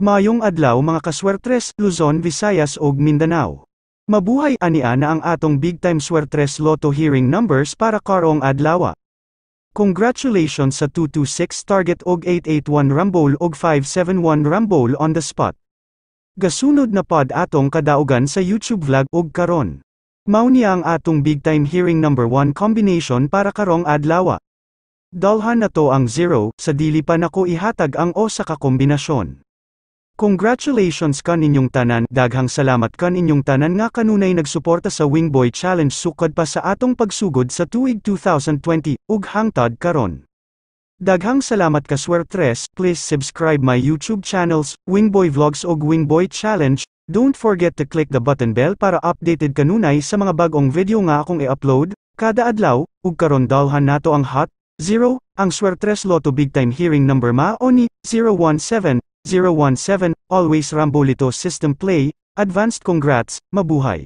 Mayong adlaw mga kaswertres, Luzon, Visayas ug Mindanao. Mabuhay ania na ang atong big time swertres Lotto hearing numbers para karong adlaw. Congratulations sa 226 target og 881 rumble og 571 rumble on the spot. Gasunod na pod atong kadaugan sa YouTube vlog og karon. Mao niya ang atong big time hearing number 1 combination para karong adlaw. Dalhan na to ang 0, sa dili pa nako ihatag ang o sa kakombinasyon. Congratulations kaninyong tanan, daghang salamat kaninyong tanan nga kanunay nagsuporta sa Wingboy Challenge sukad pa sa atong pagsugod sa tuig 2020, ug hangtod karon. Daghang salamat kaswertres, please subscribe my YouTube channels, Wingboy Vlogs ug Wingboy Challenge, don't forget to click the button bell para updated kanunay sa mga bagong video nga akong i-upload, kada adlaw, ug karon dalhan nato ang hot 0, ang swertres Lotto big time hearing number maoni 017. 017, always Rambolito system play, advanced congrats, mabuhay.